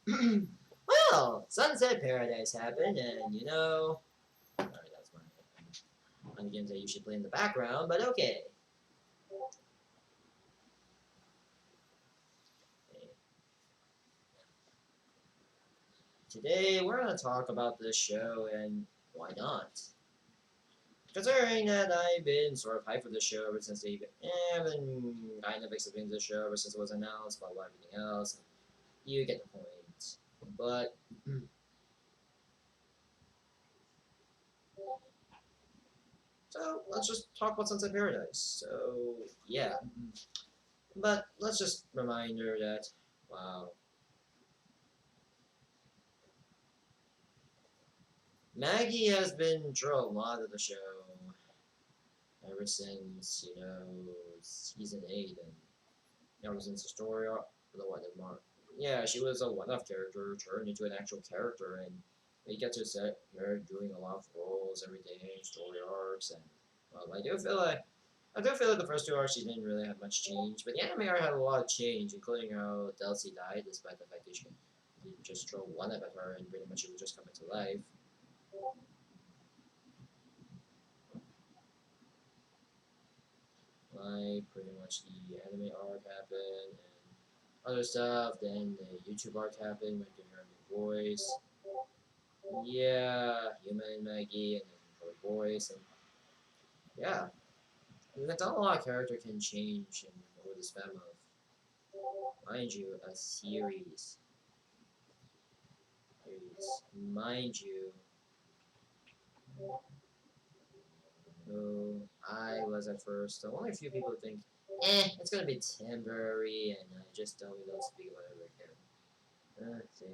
Well, Sunset Paradise happened, and sorry, that's one of the games I usually play in the background, but okay. Today, we're going to talk about this show, and why not? Considering that I've been sort of hyped for this show ever since they've been kind of accepting this show ever since it was announced, blah blah everything else. You get the point. But so let's just talk about Sunset Paradise. So yeah, but let's just remind her that wow, Maggie has been through a lot of the show ever since season 8 and ever since the story arc, the one that Mark. Yeah, she was a one-off character turned into an actual character, and we get to set her doing a lot of roles every day, story arcs, and well, I do feel like the first two arcs she didn't really have much change, but the anime arc had a lot of change, including how Delcy died, despite the fact that she just throw one up at her and pretty much she would just come into life. Like pretty much the anime arc happened and other stuff. Then the YouTube arc happened with giving her a new voice. Yeah, Human Maggie and then her voice and yeah, you can tell a lot of character can change in over the span of, mind you, a Mind you, who I was at first. So only a few people think, it's gonna be temporary, and I just don't speak about it again. See.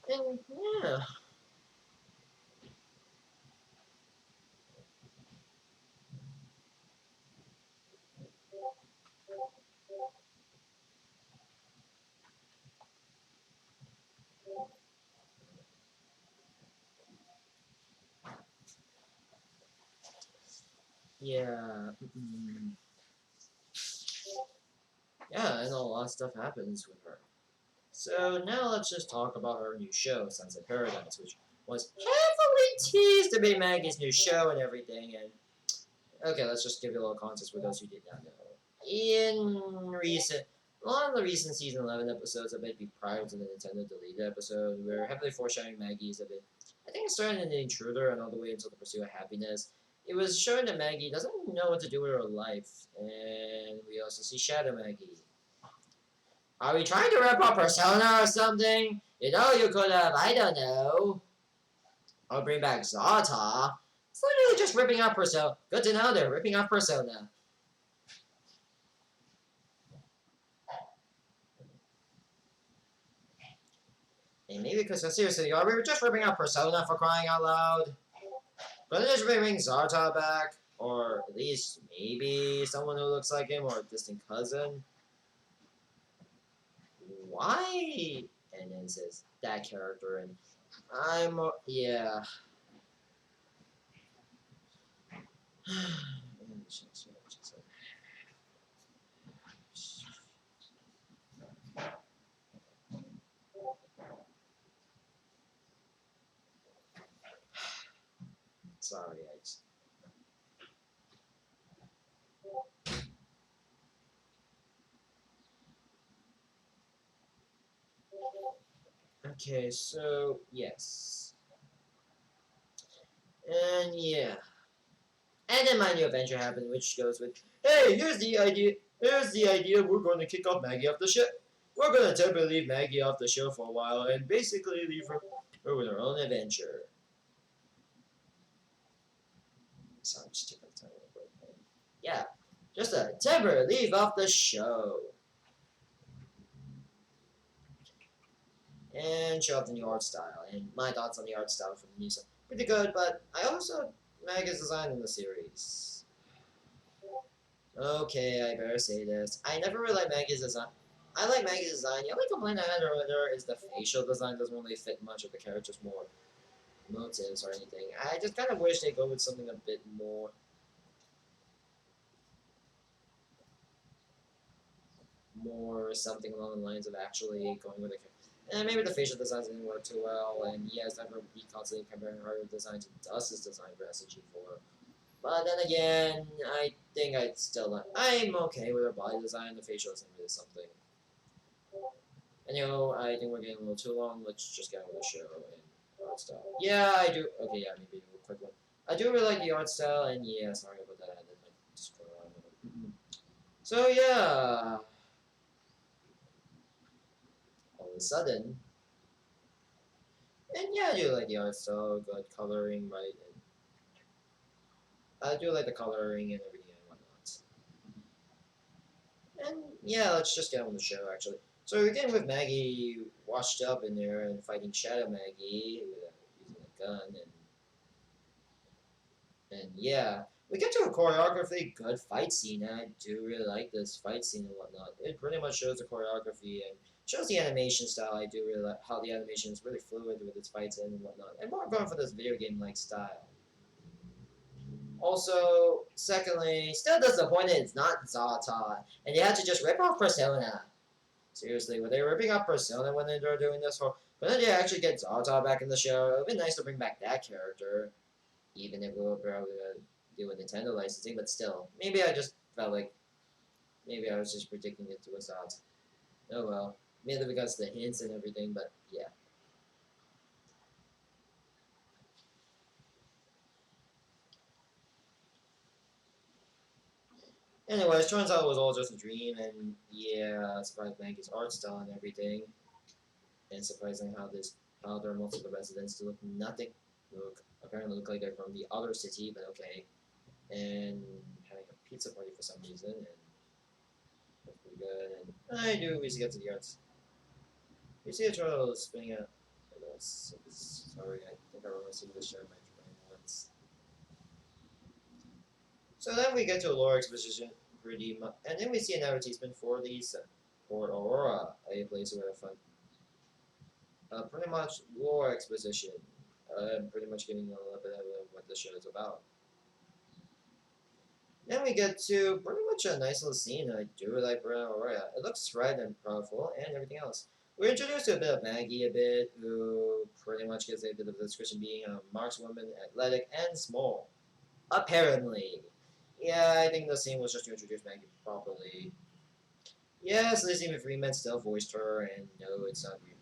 And yeah, yeah, yeah, and a lot of stuff happens with her. So now let's just talk about her new show, Sunset Paradise, which was heavily teased to be Maggie's new show and everything. And okay, let's just give you a little context for those who did not know. In recent, a lot of the recent season 11 episodes, a bit be prior to the Nintendo deleted episode, were heavily foreshadowing Maggie's a bit. I think it started in the intruder and all the way into the pursuit of happiness. It was showing that Maggie doesn't know what to do with her life, and we also see Shadow Maggie. Are we trying to rip up Persona or something? You could have, I don't know. I'll bring back Zata. It's literally just ripping off Persona. Good to know they're ripping off Persona. And maybe because, seriously, are we just ripping off Persona for crying out loud? But they're just bring Zarta back, or at least maybe someone who looks like him, or a distant cousin. Why? And then says that character, and yeah. Sorry, I just. Okay, so yes. And yeah. And then my new adventure happened, which goes with, hey, here's the idea, we're going to kick off Maggie off the ship. We're going to temporarily leave Maggie off the show for a while and basically leave her with her own adventure. Sorry, just took my time real quick. Yeah, just a temporary leave off the show. And show off the new art style. And my thoughts on the art style from the new stuff. Pretty good, but I also Maggie's design in the series. Okay, I better say this. I never really like Maggie's design. I like Maggie's design. The only complaint I had with her is the facial design doesn't really fit much of the character's more motives or anything. I just kind of wish they go with something a bit more something along the lines of actually going with it. And maybe the facial designs didn't work too well, and yes, I've never be constantly comparing her design to Dust's design for SG4. But then again, I think I'd still like. I'm okay with her body design. The facial isn't really something. Anyhow, I think we're getting a little too long. Let's just get on with the show and art style. Yeah, I do. Okay, yeah, maybe a quick one. I do really like the art style, and yeah, sorry about that. I did my Discord on. So yeah, all of a sudden, and yeah, I do like the art style, good coloring, right? And I do like the coloring and everything and whatnot. And yeah, let's just get on with the show actually. So we're getting with Maggie washed up in there and fighting Shadow Maggie using a gun and yeah. We get to a choreography good fight scene and I do really like this fight scene and whatnot. It pretty much shows the choreography and shows the animation style. I do really like how the animation is really fluid with its fights and whatnot. And more going for this video game like style. Also, secondly, still disappointed it's not Zata, and you had to just rip off Persona. Seriously, were they ripping off Persona when they were doing this? Or couldn't they actually get Zata back in the show? It would be nice to bring back that character, even if we were probably do a Nintendo licensing, but still. Maybe I just felt like maybe I was just predicting it to a Zata. Oh well. Mainly because of the hints and everything, but yeah. Anyways, turns out it was all just a dream, and yeah, surprised Maggie's art style and everything. And surprising how there are most of the residents to look apparently look like they're from the other city, but okay. And having a pizza party for some reason, and that's pretty good. And I do we get to the arts. We see a turtle spinning out. Sorry, I think I remember seeing this show in my brain once. So then we get to a lore exposition, pretty much, and then we see an advertisement for for Aurora, a place where fun pretty much lore exposition. Pretty much giving you a little bit of what the show is about. Then we get to pretty much a nice little scene. I do really like Aurora. It looks red and powerful and everything else. We're introduced to a bit of Maggie a bit, who pretty much gives a bit of the description being a markswoman, athletic, and small. Apparently. Yeah, I think the scene was just to introduce Maggie properly. Yes, Lizzie Freeman still voiced her, and no, it's not weird.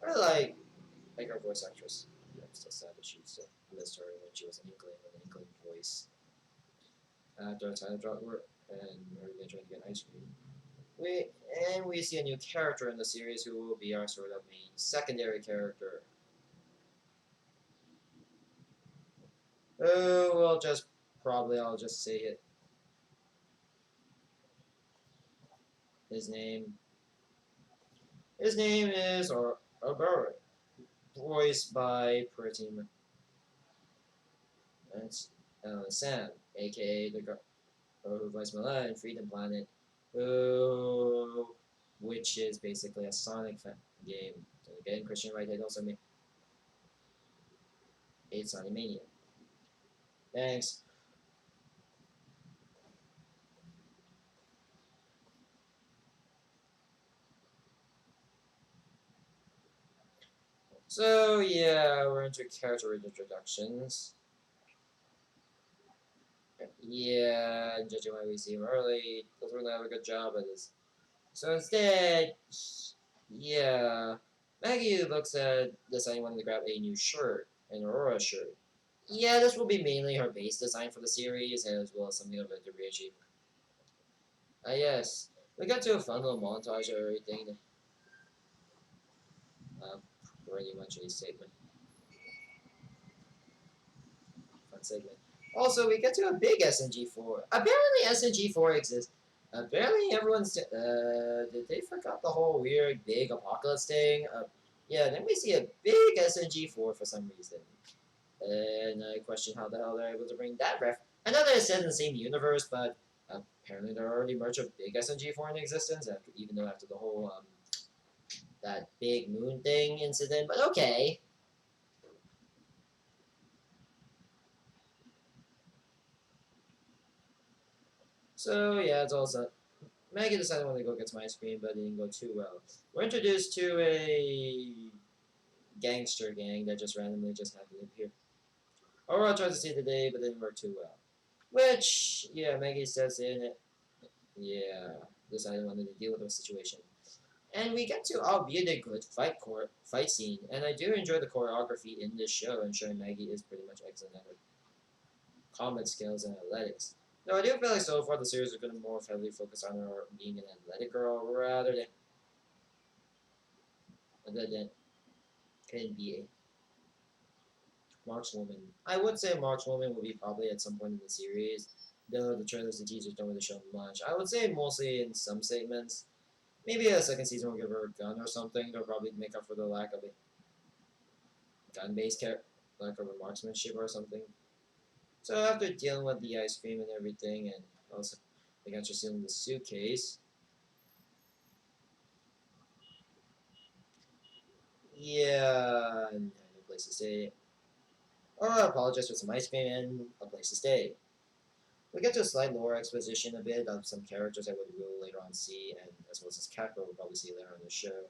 I really like her voice actress. Yeah, I'm still sad that she still missed her when she was an Inkling with an Inkling voice. After a title drop work and we're trying to get ice cream. We see a new character in the series who will be our sort of main secondary character. Oh, well, I'll just say it. His name his name is Oberi, voiced by Pretty That's Sam, aka the girl who voiced Milan in Freedom Planet, who which is basically a Sonic game. So again, Christian Whitehead also made Sonic Mania. Thanks. So yeah, we're into character introductions. Yeah, judging why we see him early, doesn't really have a good job at this. So instead, yeah, Maggie looks at deciding wanting to grab a new shirt, an Aurora shirt. Yeah, this will be mainly her base design for the series, as well as something of a Derichi. Yes, we got to a fun little montage of everything. Uh, Pretty much a segment, fun segment. Also, we get to a big SNG4. Apparently, SNG4 exists. Apparently, did they forgot the whole weird big apocalypse thing? Yeah, then we see a big SNG4 for some reason. And I question how the hell they're able to bring that I know that it's set in the same universe, but apparently there are already much of big SNG4 in existence, after, even though after the whole that big moon thing incident. But okay. So yeah, it's all set. Maggie decided when to go get some ice cream, but it didn't go too well. We're introduced to a gangster gang that just randomly just happened to appear. Aurora tries to save the day, but didn't work too well. Which, yeah, Maggie steps in it. Yeah, decided wanted to deal with the situation. And we get to, albeit a good fight scene, and I do enjoy the choreography in this show, and showing Maggie is pretty much excellent at her combat skills and athletics. Though I do feel like so far the series is going to more heavily focus on her being an athletic girl rather than can be a markswoman. I would say markswoman will be probably at some point in the series, though the trailers and teasers don't really show much. I would say mostly in some segments. Maybe a second season will give her a gun or something. They'll probably make up for the lack of a gun-based lack of a marksmanship or something. So after dealing with the ice cream and everything, and also they got you stealing the suitcase, yeah, and a place to stay. Or I apologize for some ice cream and a place to stay. We get to a slight lore exposition a bit of some characters that we will later on see, and as well as this character we'll probably see later on in the show.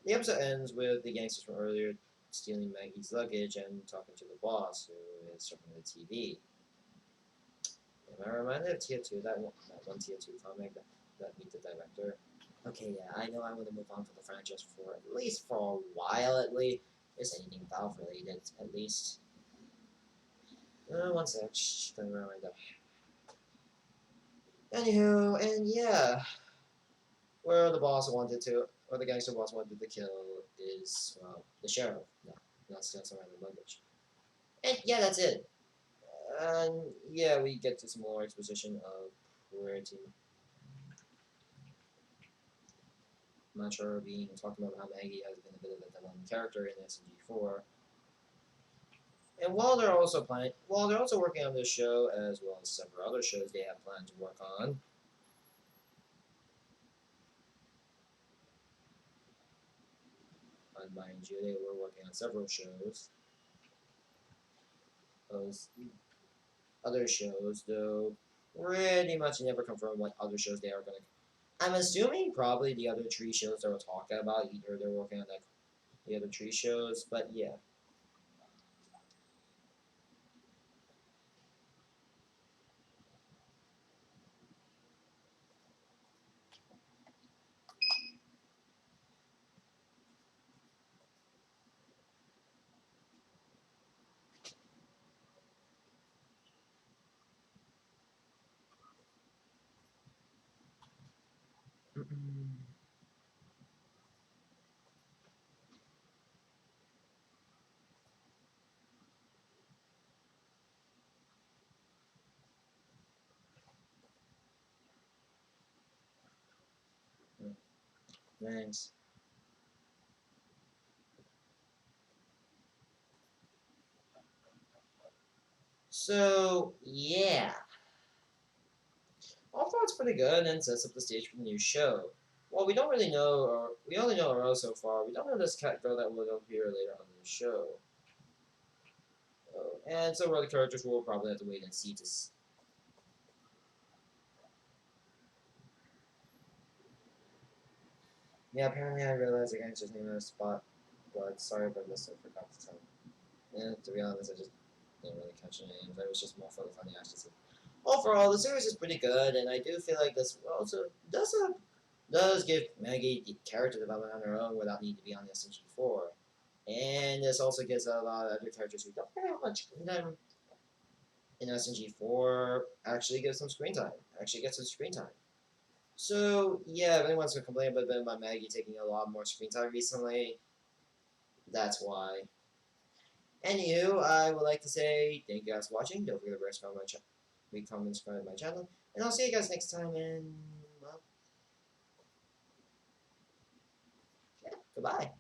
The episode ends with the gangsters from earlier stealing Maggie's luggage and talking to the boss, who is from the TV. Am I reminded of Tier 2, that one Tier 2 comic that Meet the Director? Okay, yeah, I know I want to move on from the franchise for at least for a while, at least. Is anything Valve related, at least. One sec, don't remind that. Anywho, and yeah, where the boss wanted to, or the gangster boss wanted to kill is, well, the sheriff. No, not steal some random luggage. And yeah, that's it. And yeah, we get to some more exposition of where to Mantra being talking about how Maggie has been a bit of a villain character in SMG4. And while they're also working on this show as well as several other shows they have planned to work on. And mind you, they were working on several shows. Those other shows, though, pretty much never confirmed what other shows they are going to. I'm assuming probably the other three shows they were talking about. Either they're working on like the other three shows, but yeah. Thanks. So yeah, overall it's pretty good and sets up the stage for the new show. Well, we don't really know, or we only know Aurora so far. We don't know this cat girl that will appear later on in the show. And several other characters we'll probably have to wait and see to. Yeah, apparently I realized the gangster's name in a spot, but sorry if I missed it. I forgot to tell. And to be honest, I just didn't really catch the names. It was just more for the funny actions. Overall, the series is pretty good, and I do feel like this also does give Maggie the character development on her own without needing to be on the SMG4. And this also gives a lot of other characters who don't very much in them in SMG4 actually get some screen time. Actually get some screen time. So yeah, if anyone's gonna complain about Maggie taking a lot more screen time recently, that's why. Anywho, I would like to say thank you guys for watching. Don't forget to rate, comment, subscribe to my channel, and I'll see you guys next time. And well, yeah, goodbye.